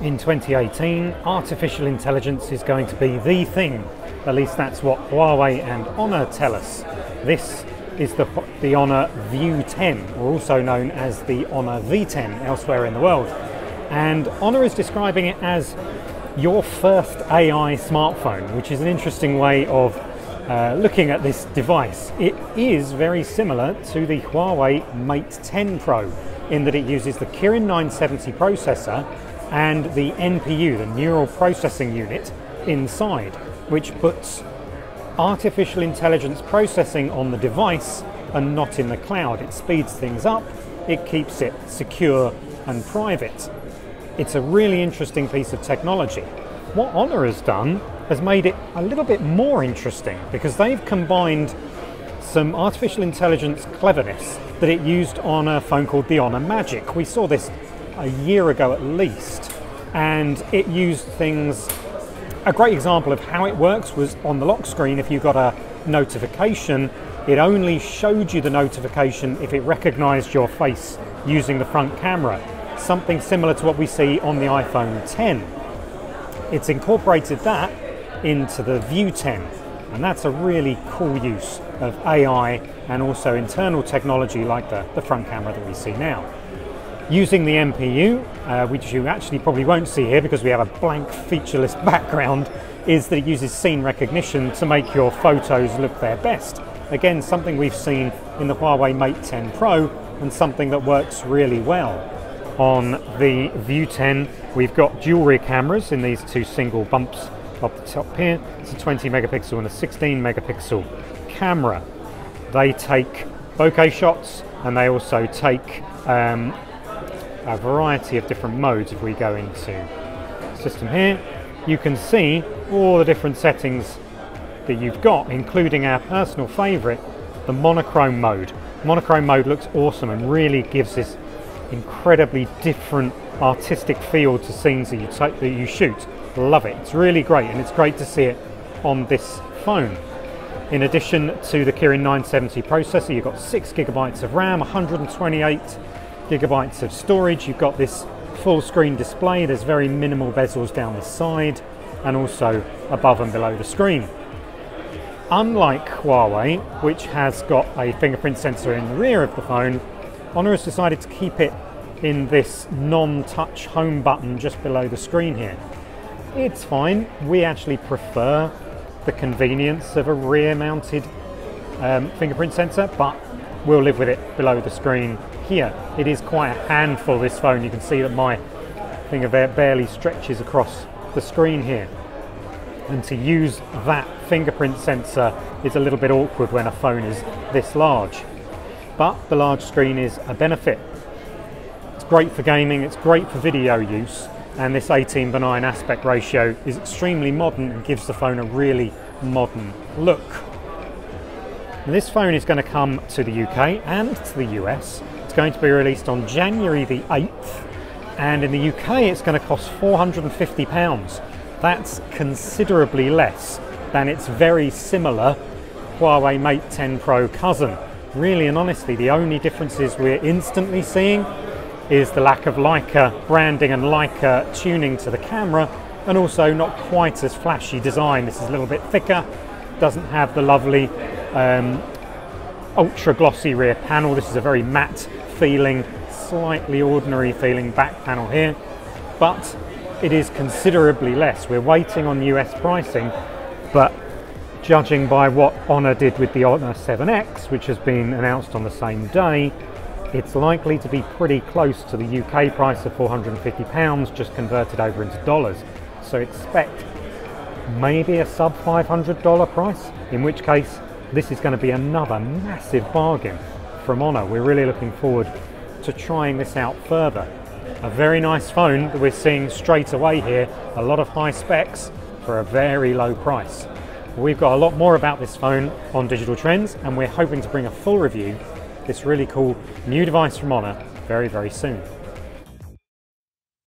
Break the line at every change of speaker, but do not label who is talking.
In 2018, artificial intelligence is going to be the thing. At least that's what Huawei and Honor tell us. This is the Honor View 10, or also known as the Honor V10 elsewhere in the world. And Honor is describing it as your first AI smartphone, which is an interesting way of looking at this device. It is very similar to the Huawei Mate 10 Pro in that it uses the Kirin 970 processor and the NPU, the Neural Processing Unit, inside, which puts artificial intelligence processing on the device and not in the cloud. It speeds things up, it keeps it secure and private. It's a really interesting piece of technology. What Honor has done has made it a little bit more interesting because they've combined some artificial intelligence cleverness that it used on a phone called the Honor Magic. We saw this a year ago at least, and it used things. A great example of how it works was on the lock screen. If you got a notification, it only showed you the notification if it recognized your face using the front camera, something similar to what we see on the iPhone 10. It's incorporated that into the View 10, and that's a really cool use of AI and also internal technology like the front camera that we see now. Using the NPU, which you actually probably won't see here because we have a blank featureless background, is that it uses scene recognition to make your photos look their best. Again, something we've seen in the Huawei Mate 10 Pro and something that works really well. On the View 10, we've got dual rear cameras in these two single bumps up the top here. It's a 20 megapixel and a 16 megapixel camera. They take bokeh shots and they also take a variety of different modes. If we go into system here, you can see all the different settings that you've got, including our personal favorite, the monochrome mode. Monochrome mode looks awesome and really gives this incredibly different artistic feel to scenes that you shoot. Love it. It's really great, and it's great to see it on this phone. In addition to the Kirin 970 processor, you've got 6 gigabytes of RAM, 128 gigabytes of storage. You've got this full screen display. There's very minimal bezels down the side and also above and below the screen. Unlike Huawei, which has got a fingerprint sensor in the rear of the phone, Honor has decided to keep it in this non-touch home button just below the screen here. It's fine. We actually prefer the convenience of a rear-mounted fingerprint sensor, but we'll live with it below the screen here. It is quite a handful, this phone. You can see that my finger barely stretches across the screen here. And to use that fingerprint sensor is a little bit awkward when a phone is this large. But the large screen is a benefit. It's great for gaming, it's great for video use, and this 18:9 aspect ratio is extremely modern and gives the phone a really modern look. Now, this phone is going to come to the UK and to the US. It's going to be released on January the 8th, and in the UK it's going to cost £450. That's considerably less than its very similar Huawei Mate 10 Pro cousin. Really and honestly, the only differences we're instantly seeing is the lack of Leica branding and Leica tuning to the camera, and also not quite as flashy design. This is a little bit thicker, doesn't have the lovely ultra glossy rear panel. This is a very matte feeling, slightly ordinary feeling back panel here, but it is considerably less. We're waiting on US pricing, but judging by what Honor did with the Honor 7X, which has been announced on the same day, it's likely to be pretty close to the UK price of £450, just converted over into dollars. So expect maybe a sub $500 price, in which case this is going to be another massive bargain from Honor. We're really looking forward to trying this out further. A very nice phone that we're seeing straight away here, a lot of high specs for a very low price. We've got a lot more about this phone on Digital Trends, and we're hoping to bring a full review, this really cool new device from Honor, very, very soon.